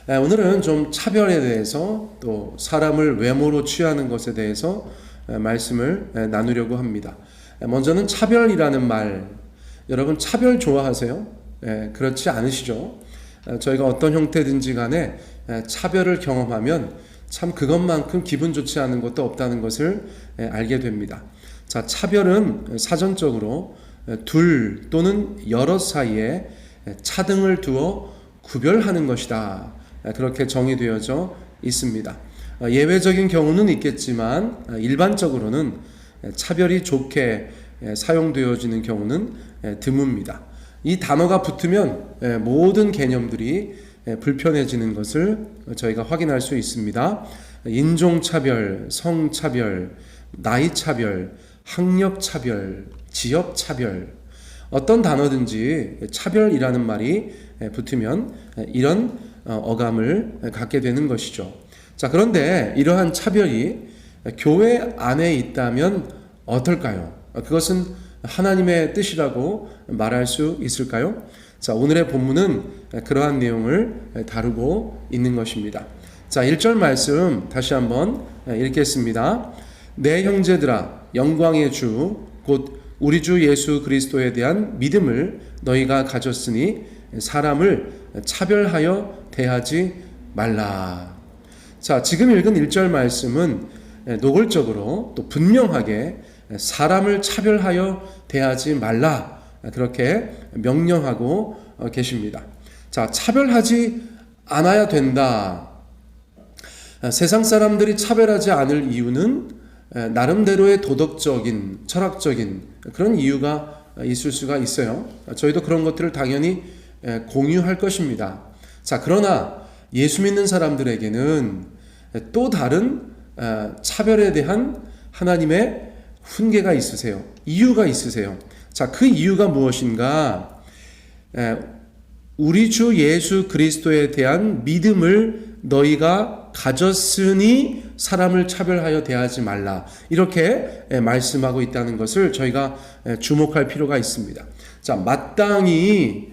오늘은 좀 차별에 대해서 또 사람을 외모로 취하는 것에 대해서 말씀을 나누려고 합니다. 먼저는 차별이라는 말, 여러분 차별 좋아하세요? 그렇지 않으시죠? 저희가 어떤 형태든지 간에 차별을 경험하면 참 그것만큼 기분 좋지 않은 것도 없다는 것을 알게 됩니다. 자, 차별은 사전적으로 둘 또는 여럿 사이에 차등을 두어 구별하는 것이다. 그렇게 정의되어져 있습니다. 예외적인 경우는 있겠지만 일반적으로는 차별이 좋게 사용되어지는 경우는 드뭅니다. 이 단어가 붙으면 모든 개념들이 불편해지는 것을 저희가 확인할 수 있습니다. 인종차별, 성차별, 나이차별, 학력차별, 지역차별, 어떤 단어든지 차별이라는 말이 붙으면 이런 어감을 갖게 되는 것이죠. 자, 그런데 이러한 차별이 교회 안에 있다면 어떨까요? 그것은 하나님의 뜻이라고 말할 수 있을까요? 자, 오늘의 본문은 그러한 내용을 다루고 있는 것입니다. 자, 1절 말씀 다시 한번 읽겠습니다. 내 형제들아, 영광의 주 곧 우리 주 예수 그리스도에 대한 믿음을 너희가 가졌으니 사람을 차별하여 대하지 말라. 자, 지금 읽은 1절 말씀은 노골적으로 또 분명하게 사람을 차별하여 대하지 말라, 그렇게 명령하고 계십니다. 자, 차별하지 않아야 된다. 세상 사람들이 차별하지 않을 이유는 나름대로의 도덕적인, 철학적인 그런 이유가 있을 수가 있어요. 저희도 그런 것들을 당연히 공유할 것입니다. 자, 그러나 예수 믿는 사람들에게는 또 다른 차별에 대한 하나님의 훈계가 있으세요. 이유가 있으세요. 자, 그 이유가 무엇인가? 우리 주 예수 그리스도에 대한 믿음을 너희가 가졌으니 사람을 차별하여 대하지 말라, 이렇게 말씀하고 있다는 것을 저희가 주목할 필요가 있습니다. 자, 마땅히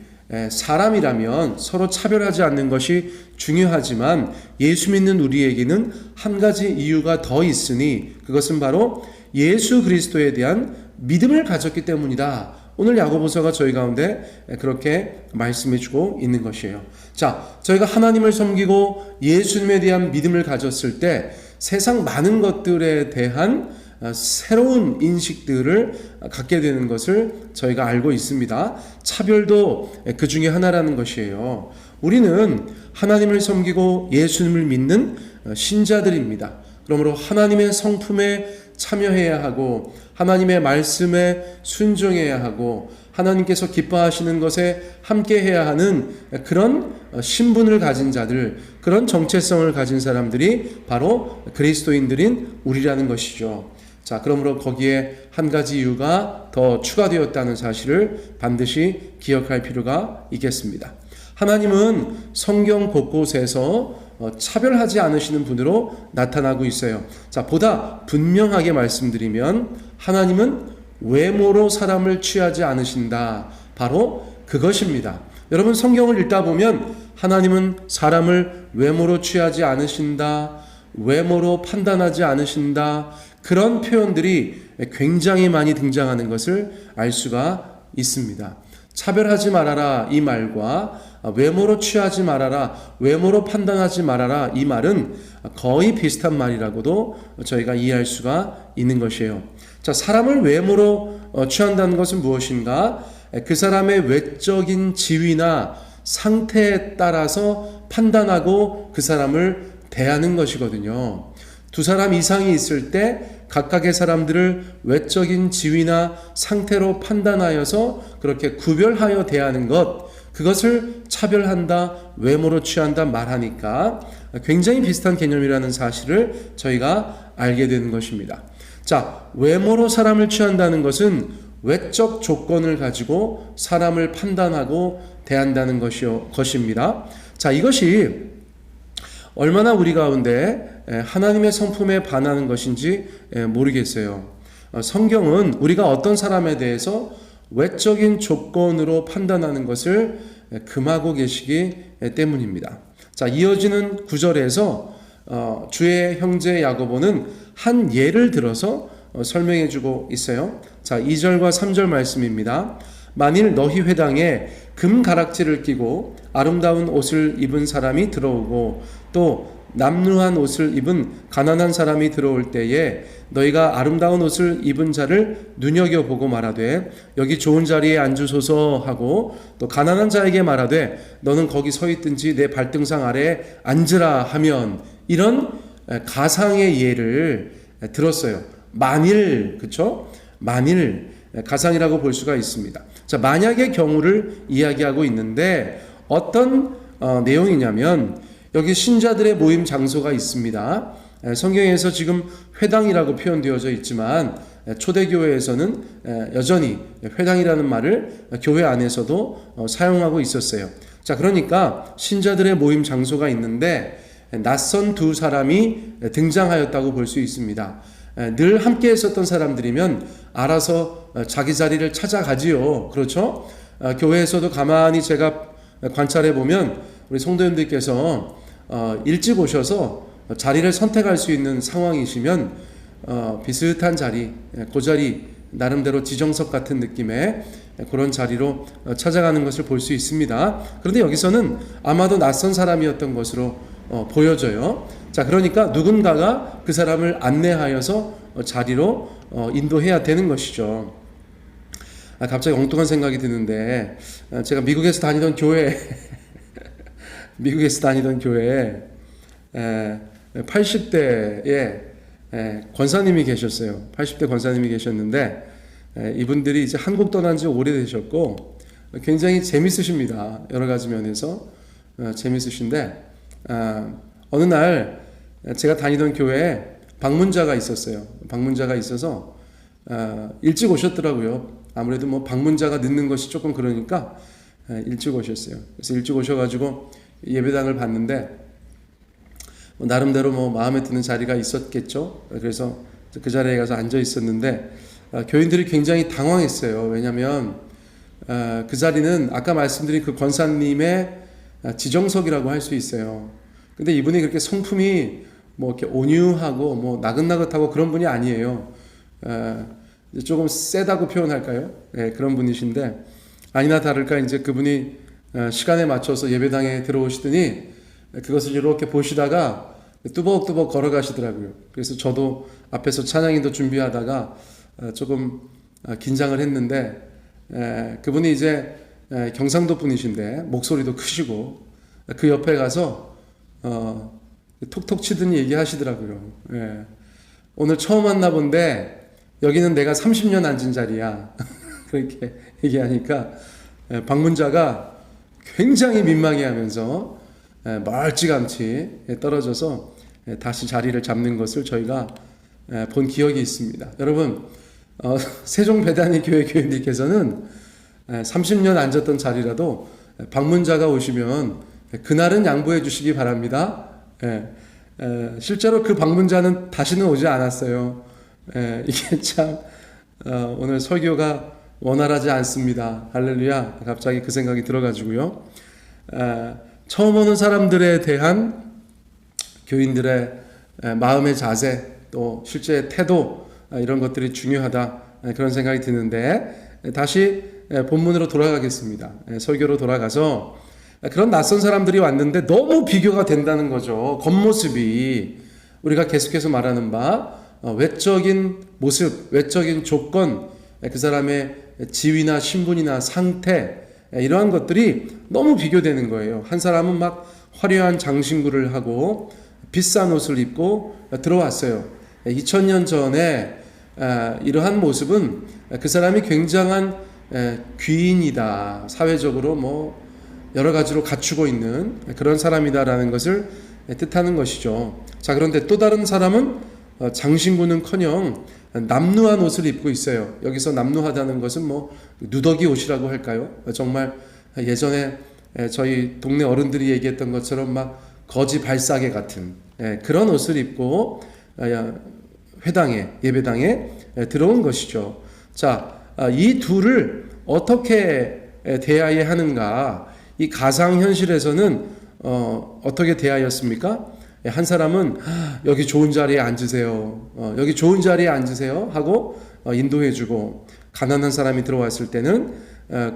사람이라면 서로 차별하지 않는 것이 중요하지만 예수 믿는 우리에게는 한 가지 이유가 더 있으니 그것은 바로 예수 그리스도에 대한 믿음을 가졌기 때문이다. 오늘 야고보서가 저희 가운데 그렇게 말씀해주고 있는 것이에요. 자, 저희가 하나님을 섬기고 예수님에 대한 믿음을 가졌을 때 세상 많은 것들에 대한 새로운 인식들을 갖게 되는 것을 저희가 알고 있습니다. 차별도 그 중에 하나라는 것이에요. 우리는 하나님을 섬기고 예수님을 믿는 신자들입니다. 그러므로 하나님의 성품에 참여해야 하고 하나님의 말씀에 순종해야 하고 하나님께서 기뻐하시는 것에 함께해야 하는 그런 신분을 가진 자들, 그런 정체성을 가진 사람들이 바로 그리스도인들인 우리라는 것이죠. 자, 그러므로 거기에 한 가지 이유가 더 추가되었다는 사실을 반드시 기억할 필요가 있겠습니다. 하나님은 성경 곳곳에서 차별하지 않으시는 분으로 나타나고 있어요. 자, 보다 분명하게 말씀드리면 하나님은 외모로 사람을 취하지 않으신다. 바로 그것입니다. 여러분, 성경을 읽다 보면 하나님은 사람을 외모로 취하지 않으신다, 외모로 판단하지 않으신다, 그런 표현들이 굉장히 많이 등장하는 것을 알 수가 있습니다. 차별하지 말아라, 이 말과 외모로 취하지 말아라, 외모로 판단하지 말아라, 이 말은 거의 비슷한 말이라고도 저희가 이해할 수가 있는 것이에요. 자, 사람을 외모로 취한다는 것은 무엇인가? 그 사람의 외적인 지위나 상태에 따라서 판단하고 그 사람을 대하는 것이거든요. 두 사람 이상이 있을 때 각각의 사람들을 외적인 지위나 상태로 판단하여서 그렇게 구별하여 대하는 것, 그것을 차별한다, 외모로 취한다 말하니까 굉장히 비슷한 개념이라는 사실을 저희가 알게 되는 것입니다. 자, 외모로 사람을 취한다는 것은 외적 조건을 가지고 사람을 판단하고 대한다는 것입니다. 자, 이것이 얼마나 우리 가운데 하나님의 성품에 반하는 것인지 모르겠어요. 성경은 우리가 어떤 사람에 대해서 외적인 조건으로 판단하는 것을 금하고 계시기 때문입니다. 자, 이어지는 구절에서 주의 형제 야고보는 한 예를 들어서 설명해 주고 있어요. 자, 2절과 3절 말씀입니다. 만일 너희 회당에 금 가락지를 끼고 아름다운 옷을 입은 사람이 들어오고 또 남루한 옷을 입은 가난한 사람이 들어올 때에 너희가 아름다운 옷을 입은 자를 눈여겨보고 말하되 여기 좋은 자리에 앉으소서 하고 또 가난한 자에게 말하되 너는 거기 서 있든지 내 발등상 아래에 앉으라 하면, 이런 가상의 예를 들었어요. 만일, 그쵸? 만일 가상이라고 볼 수가 있습니다. 자, 만약의 경우를 이야기하고 있는데 어떤 내용이냐면 여기 신자들의 모임 장소가 있습니다. 성경에서 지금 회당이라고 표현되어져 있지만 초대교회에서는 여전히 회당이라는 말을 교회 안에서도 사용하고 있었어요. 자, 그러니까 신자들의 모임 장소가 있는데 낯선 두 사람이 등장하였다고 볼 수 있습니다. 늘 함께 했었던 사람들이면 알아서 자기 자리를 찾아가지요. 그렇죠? 교회에서도 가만히 제가 관찰해 보면 우리 성도님들께서 일찍 오셔서 자리를 선택할 수 있는 상황이시면 비슷한 자리, 그 자리 나름대로 지정석 같은 느낌의 그런 자리로 찾아가는 것을 볼 수 있습니다. 그런데 여기서는 아마도 낯선 사람이었던 것으로 보여져요. 자, 그러니까 누군가가 그 사람을 안내하여서 자리로 인도해야 되는 것이죠. 갑자기 엉뚱한 생각이 드는데 제가 미국에서 다니던 교회에 80대에 권사님이 계셨어요. 80대 권사님이 계셨는데 이분들이 이제 한국 떠난 지 오래되셨고 굉장히 재밌으십니다. 여러 가지 면에서 재밌으신데 어느 날 제가 다니던 교회에 방문자가 있었어요. 방문자가 있어서 일찍 오셨더라고요. 아무래도 뭐 방문자가 늦는 것이 조금 그러니까 일찍 오셨어요. 그래서 일찍 오셔가지고 예배당을 봤는데 나름대로 뭐 마음에 드는 자리가 있었겠죠. 그래서 그 자리에 가서 앉아 있었는데 교인들이 굉장히 당황했어요. 왜냐하면 그 자리는 아까 말씀드린 그 권사님의 지정석이라고 할 수 있어요. 근데 이분이 그렇게 성품이 뭐 이렇게 온유하고 뭐 나긋나긋하고 그런 분이 아니에요. 조금 세다고 표현할까요? 네, 그런 분이신데 아니나 다를까 이제 그분이 시간에 맞춰서 예배당에 들어오시더니 그것을 이렇게 보시다가 뚜벅뚜벅 걸어가시더라고요. 그래서 저도 앞에서 찬양인도 준비하다가 조금 긴장을 했는데 그분이 이제 경상도 분이신데 목소리도 크시고 그 옆에 가서 톡톡 치더니 얘기하시더라고요. 오늘 처음 왔나 본데 여기는 내가 30년 앉은 자리야. 그렇게 얘기하니까 방문자가 굉장히 민망해하면서 멀찌감치 떨어져서 다시 자리를 잡는 것을 저희가 본 기억이 있습니다. 여러분, 세종배단위 교회 교인들께서는 30년 앉았던 자리라도 방문자가 오시면 그날은 양보해 주시기 바랍니다. 실제로 그 방문자는 다시는 오지 않았어요. 이게 참 오늘 설교가 원활하지 않습니다. 할렐루야. 갑자기 그 생각이 들어가지고요. 처음 오는 사람들에 대한 교인들의 마음의 자세, 또 실제 태도, 이런 것들이 중요하다, 그런 생각이 드는데 다시 본문으로 돌아가겠습니다. 설교로 돌아가서 그런 낯선 사람들이 왔는데 너무 비교가 된다는 거죠. 겉모습이 우리가 계속해서 말하는 바 외적인 모습, 외적인 조건, 그 사람의 지위나 신분이나 상태, 이러한 것들이 너무 비교되는 거예요. 한 사람은 막 화려한 장신구를 하고 비싼 옷을 입고 들어왔어요. 2000년 전에 이러한 모습은 그 사람이 굉장한 귀인이다, 사회적으로 뭐 여러 가지로 갖추고 있는 그런 사람이다라는 것을 뜻하는 것이죠. 자, 그런데 또 다른 사람은 장신구는커녕 남루한 옷을 입고 있어요. 여기서 남루하다는 것은 뭐 누더기 옷이라고 할까요? 정말 예전에 저희 동네 어른들이 얘기했던 것처럼 막 거지 발사계 같은 그런 옷을 입고 회당에, 예배당에 들어온 것이죠. 자, 이 둘을 어떻게 대해야 하는가? 이 가상현실에서는 어떻게 대하였습니까? 한 사람은 여기 좋은 자리에 앉으세요. 여기 좋은 자리에 앉으세요 하고 인도해주고, 가난한 사람이 들어왔을 때는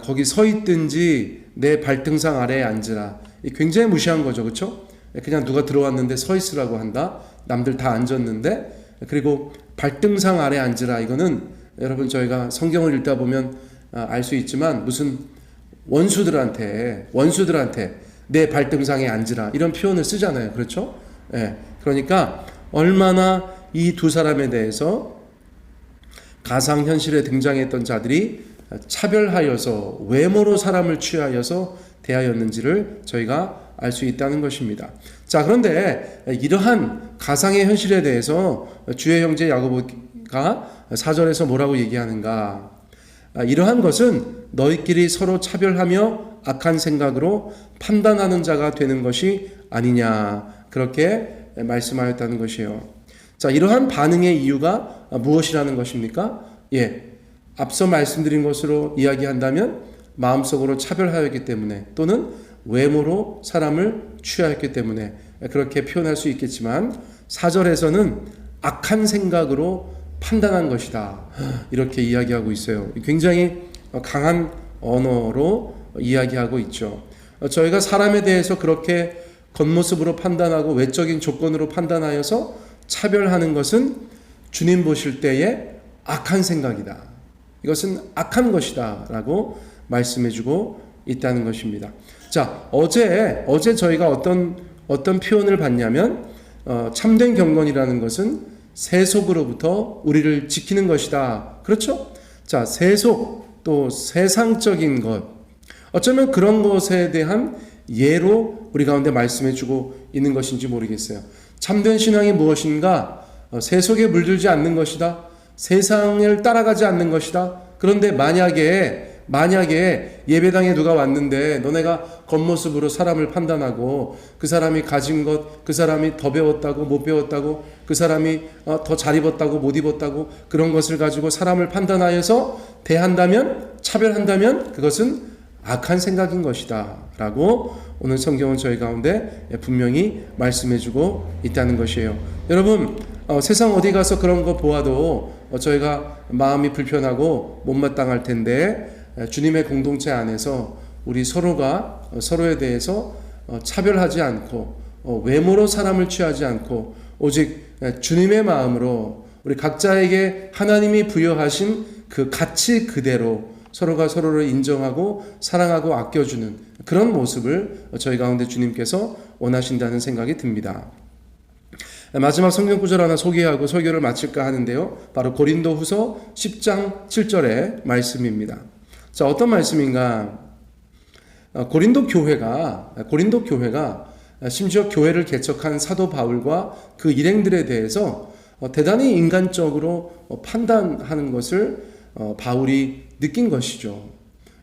거기 서 있든지 내 발등상 아래에 앉으라. 굉장히 무시한 거죠, 그렇죠? 그냥 누가 들어왔는데 서 있으라고 한다. 남들 다 앉았는데, 그리고 발등상 아래에 앉으라. 이거는 여러분 저희가 성경을 읽다 보면 알 수 있지만 무슨 원수들한테 내 발등상에 앉으라 이런 표현을 쓰잖아요, 그렇죠? 예, 그러니까 얼마나 이 두 사람에 대해서 가상현실에 등장했던 자들이 차별하여서 외모로 사람을 취하여서 대하였는지를 저희가 알 수 있다는 것입니다. 자, 그런데 이러한 가상의 현실에 대해서 주의 형제 야고보가 4절에서 뭐라고 얘기하는가? 이러한 것은 너희끼리 서로 차별하며 악한 생각으로 판단하는 자가 되는 것이 아니냐, 그렇게 말씀하였다는 것이에요. 자, 이러한 반응의 이유가 무엇이라는 것입니까? 앞서 말씀드린 것으로 이야기한다면 마음속으로 차별하였기 때문에, 또는 외모로 사람을 취하였기 때문에 그렇게 표현할 수 있겠지만, 4절에서는 악한 생각으로 판단한 것이다, 이렇게 이야기하고 있어요. 굉장히 강한 언어로 이야기하고 있죠. 저희가 사람에 대해서 그렇게 겉모습으로 판단하고 외적인 조건으로 판단하여서 차별하는 것은 주님 보실 때에 악한 생각이다, 이것은 악한 것이다 라고 말씀해주고 있다는 것입니다. 자, 어제 저희가 어떤 표현을 봤냐면, 참된 경건이라는 것은 세속으로부터 우리를 지키는 것이다, 그렇죠? 자, 세속, 또 세상적인 것, 어쩌면 그런 것에 대한 예로 우리 가운데 말씀해주고 있는 것인지 모르겠어요. 참된 신앙이 무엇인가? 세속에 물들지 않는 것이다, 세상을 따라가지 않는 것이다. 그런데 만약에 예배당에 누가 왔는데 너네가 겉모습으로 사람을 판단하고, 그 사람이 가진 것, 그 사람이 더 배웠다고 못 배웠다고, 그 사람이 더 잘 입었다고 못 입었다고, 그런 것을 가지고 사람을 판단하여서 대한다면, 차별한다면 그것은 악한 생각인 것이다 라고 오늘 성경은 저희 가운데 분명히 말씀해주고 있다는 것이에요. 여러분, 세상 어디 가서 그런 거 보아도 저희가 마음이 불편하고 못마땅할 텐데, 주님의 공동체 안에서 우리 서로가 서로에 대해서 차별하지 않고 외모로 사람을 취하지 않고, 오직 주님의 마음으로 우리 각자에게 하나님이 부여하신 그 가치 그대로 서로가 서로를 인정하고 사랑하고 아껴주는 그런 모습을 저희 가운데 주님께서 원하신다는 생각이 듭니다. 마지막 성경 구절 하나 소개하고 설교를 마칠까 하는데요, 바로 고린도후서 10장 7절의 말씀입니다. 자, 어떤 말씀인가? 고린도 교회가 심지어 교회를 개척한 사도 바울과 그 일행들에 대해서 대단히 인간적으로 판단하는 것을 바울이 느낀 것이죠.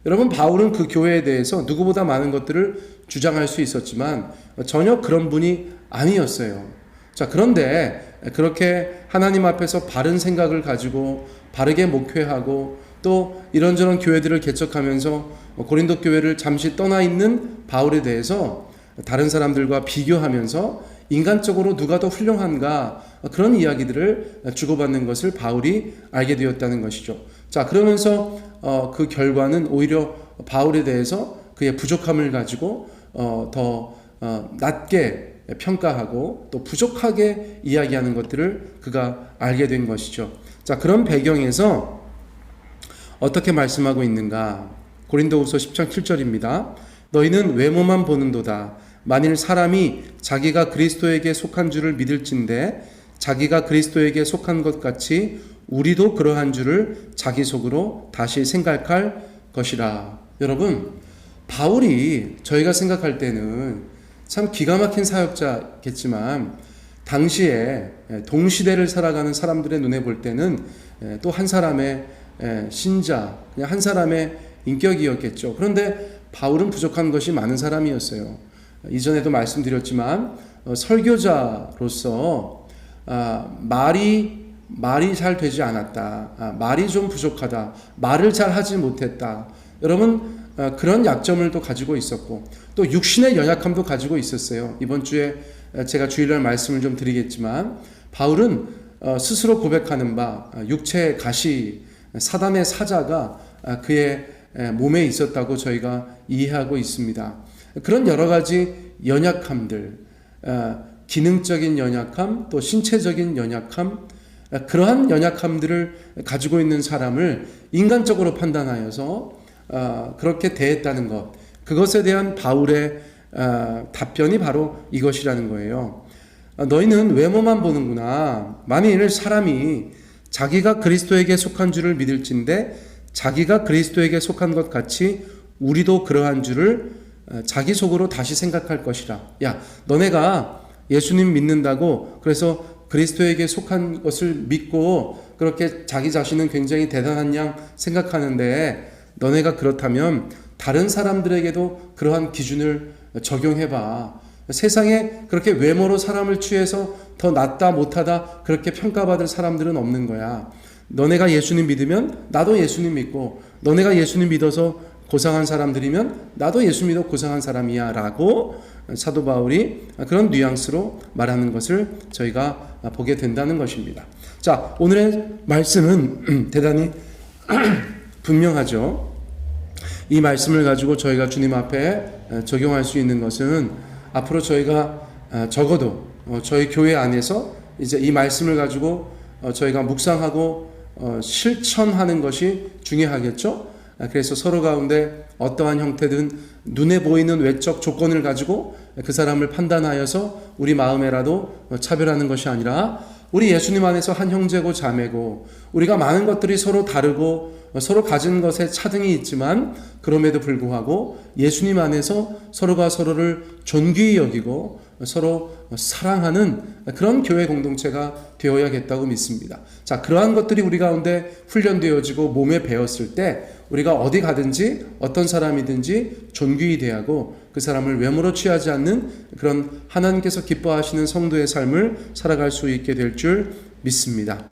여러분, 바울은 그 교회에 대해서 누구보다 많은 것들을 주장할 수 있었지만 전혀 그런 분이 아니었어요. 자, 그런데 그렇게 하나님 앞에서 바른 생각을 가지고 바르게 목회하고 또 이런저런 교회들을 개척하면서 고린도 교회를 잠시 떠나 있는 바울에 대해서 다른 사람들과 비교하면서 인간적으로 누가 더 훌륭한가, 그런 이야기들을 주고받는 것을 바울이 알게 되었다는 것이죠. 자, 그러면서 그 결과는 오히려 바울에 대해서 그의 부족함을 가지고 더 낮게 평가하고 또 부족하게 이야기하는 것들을 그가 알게 된 것이죠. 자, 그런 배경에서 어떻게 말씀하고 있는가? 고린도후서 10장 7절입니다. 너희는 외모만 보는도다. 만일 사람이 자기가 그리스도에게 속한 줄을 믿을진대 자기가 그리스도에게 속한 것 같이 우리도 그러한 줄을 자기 속으로 다시 생각할 것이라. 여러분, 바울이 저희가 생각할 때는 참 기가 막힌 사역자겠지만, 당시에 동시대를 살아가는 사람들의 눈에 볼 때는 또 한 사람의 신자, 그냥 한 사람의 인격이었겠죠. 그런데 바울은 부족한 것이 많은 사람이었어요. 이전에도 말씀드렸지만 설교자로서 말이 잘 되지 않았다, 말이 좀 부족하다, 말을 잘 하지 못했다. 여러분, 그런 약점을 또 가지고 있었고 또 육신의 연약함도 가지고 있었어요. 이번 주에 제가 주일날 말씀을 좀 드리겠지만 바울은 스스로 고백하는 바 육체의 가시 사단의 사자가 그의 몸에 있었다고 저희가 이해하고 있습니다. 그런 여러 가지 연약함들, 기능적인 연약함, 또 신체적인 연약함, 그러한 연약함들을 가지고 있는 사람을 인간적으로 판단하여서 그렇게 대했다는 것, 그것에 대한 바울의 답변이 바로 이것이라는 거예요. 너희는 외모만 보는구나. 만일 사람이 자기가 그리스도에게 속한 줄을 믿을진데 자기가 그리스도에게 속한 것 같이 우리도 그러한 줄을 자기 속으로 다시 생각할 것이라. 야, 너네가 예수님 믿는다고 그래서 그리스도에게 속한 것을 믿고 그렇게 자기 자신은 굉장히 대단한 양 생각하는데 너네가 그렇다면 다른 사람들에게도 그러한 기준을 적용해봐. 세상에 그렇게 외모로 사람을 취해서 더 낫다 못하다 그렇게 평가받을 사람들은 없는 거야. 너네가 예수님 믿으면 나도 예수님 믿고 너네가 예수님 믿어서 고상한 사람들이면 나도 예수 믿어 고상한 사람이야 라고 사도 바울이 그런 뉘앙스로 말하는 것을 저희가 보게 된다는 것입니다. 자, 오늘의 말씀은 대단히 분명하죠. 이 말씀을 가지고 저희가 주님 앞에 적용할 수 있는 것은 앞으로 저희가 적어도 저희 교회 안에서 이제 이 말씀을 가지고 저희가 묵상하고 실천하는 것이 중요하겠죠. 그래서 서로 가운데 어떠한 형태든 눈에 보이는 외적 조건을 가지고 그 사람을 판단하여서 우리 마음에라도 차별하는 것이 아니라 우리 예수님 안에서 한 형제고 자매고 우리가 많은 것들이 서로 다르고 서로 가진 것에 차등이 있지만 그럼에도 불구하고 예수님 안에서 서로가 서로를 존귀히 여기고 서로 사랑하는 그런 교회 공동체가 되어야겠다고 믿습니다. 자, 그러한 것들이 우리 가운데 훈련되어지고 몸에 배웠을 때 우리가 어디 가든지 어떤 사람이든지 존귀히 대하고 그 사람을 외모로 취하지 않는 그런 하나님께서 기뻐하시는 성도의 삶을 살아갈 수 있게 될 줄 믿습니다.